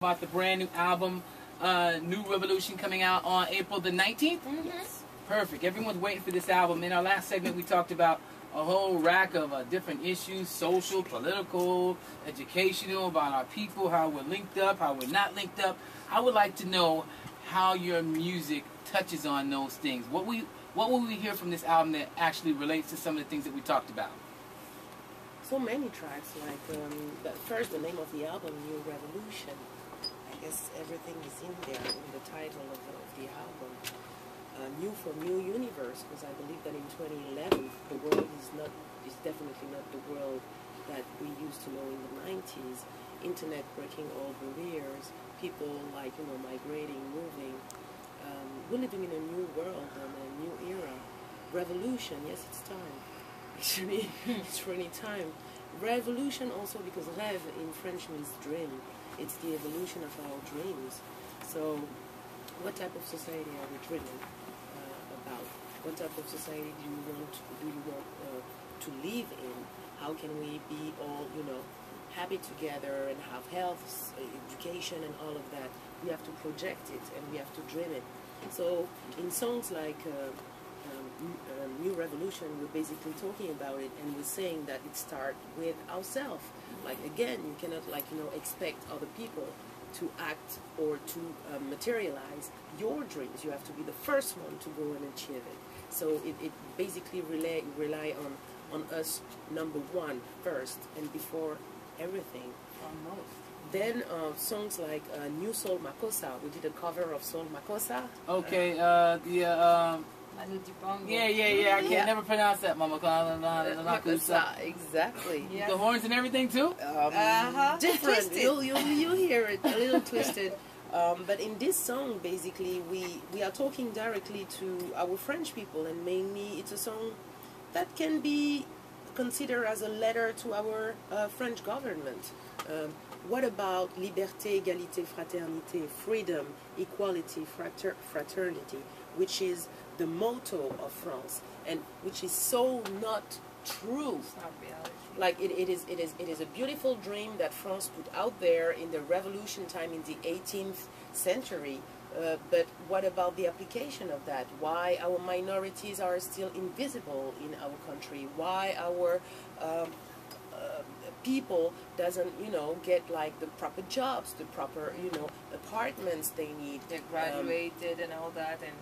About the brand new album, New Revolution, coming out on April the 19th? Mm-hmm. Yes. Perfect. Everyone's waiting for this album. In our last segment, we talked about a whole rack of different issues, social, political, educational, about our people, how we're linked up, how we're not linked up. I would like to know how your music touches on those things. What will we hear from this album that actually relates to some of the things that we talked about? So many tracks, like first the name of the album, New Revolution. I guess everything is in there in the title of the album. New for New Universe, because I believe that in 2011 the world is definitely not the world that we used to know in the 90s. Internet breaking all barriers, people migrating, moving. We're living in a new world and a new era. Revolution, yes, it's time. Actually, it's really time. Revolution also because rêve in French means dream. It's the evolution of our dreams. So, what type of society are we dreaming about? What type of society do you want to live in? How can we be all happy together and have health, education, and all of that? We have to project it and we have to dream it. So, in songs like New Revolution, we're basically talking about it, and we're saying that it starts with ourselves. Like again, you cannot expect other people to act or to materialize your dreams. You have to be the first one to go and achieve it. So it basically rely on us, number one, first, and before everything. Almost. Then songs like New Soul Makossa. We did a cover of Soul Makossa. Okay, I can't never pronounce that, Mama. Makossa, exactly. Yeah. The horns and everything too? Different. You'll hear it a little twisted. But in this song, basically, we are talking directly to our French people, and mainly it's a song that can be considered as a letter to our French government. What about liberté, égalité, fraternité, freedom, equality, fraternity, which is the motto of France, and which is so not true. It's not reality. Like it is a beautiful dream that France put out there in the revolution time in the 18th century. But what about the application of that? Why our minorities are still invisible in our country? Why our people doesn't get like the proper jobs, the proper apartments they need? They're graduated and all that, and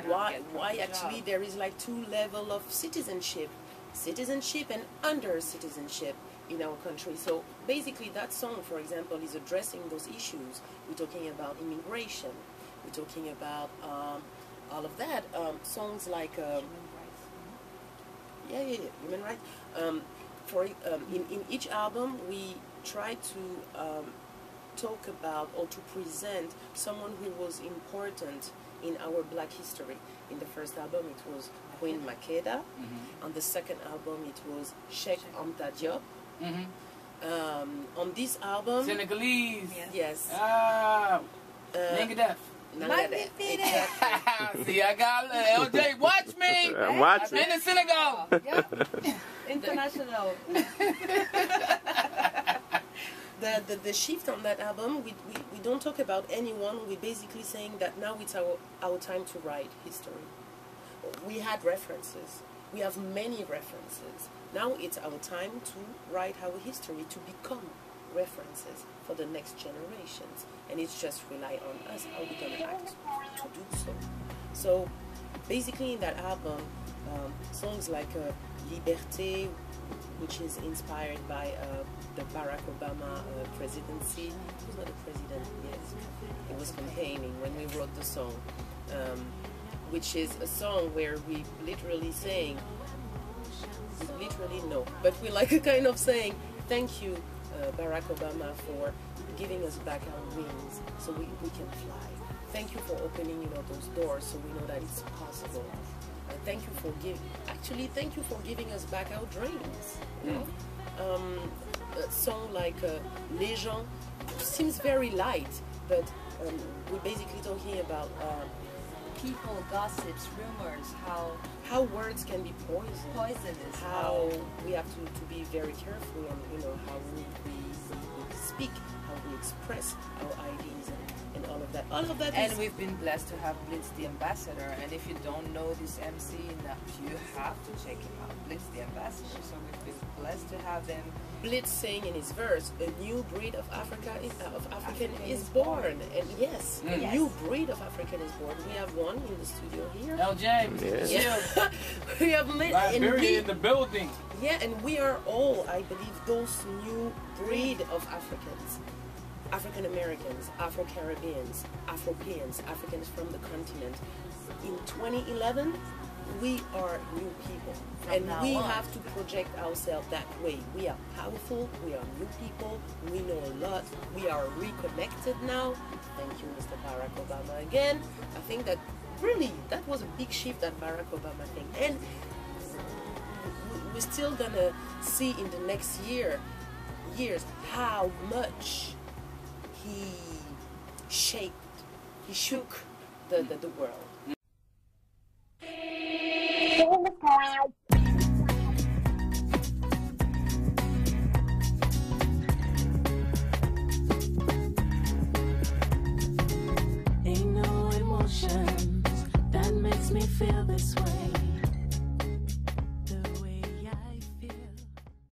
why actually there is like two levels of citizenship and under citizenship in our country. So basically that song, for example, is addressing those issues. We're talking about immigration, we're talking about all of that. Songs like human rights. In each album we try to talk about or to present someone who was important in our black history. In the first album it was Queen Makeda. On the second album it was Sheikh Anta Diop. On this album, Senegalese. Yes. Nangadef. Exactly. See, I got LJ. Watch me. Watch I'm in Senegal. Yep. International. The shift on that album, we don't talk about anyone. We're basically saying that now it's our time to write history. We had references. We have many references. Now it's our time to write our history, to become references for the next generations. And it's just rely on us how we're going to act to do so. So basically in that album, songs like Liberté, which is inspired by the Barack Obama presidency. He was not a president yet. He was campaigning when we wrote the song, which is a song where we literally saying, but we like a kind of saying, thank you, Barack Obama, for giving us back our wings so we can fly. Thank you for opening those doors so we know that it's possible. Thank you for giving us back our dreams. A song like Les Gens seems very light, but we're basically talking about people, gossips, rumors, how words can be poisonous, how we have to be very careful on how we speak, how we express our ideas, and all of that. All of that And is... we've been blessed to have Blitz the Ambassador. And if you don't know this MC enough, you have to check him out. Blitz the Ambassador. So we've been blessed to have them. Blitz saying in his verse, a new breed of African is born. And yes, a new breed of African is born. We have one in the studio here. L. James. Yes. Yeah. We have Liberia in the building. yeah, and we are all, I believe, those new breed of Africans. African Americans, Afro-Caribbeans, Afropeans, Africans from the continent. In 2011, we are new people. And we have to project ourselves that way. We are powerful, we are new people, we know a lot, we are reconnected now. Thank you, Mr. Barack Obama, again. I think that really, that was a big shift that Barack Obama thing. And we're still gonna see in the next years how much he shook the world.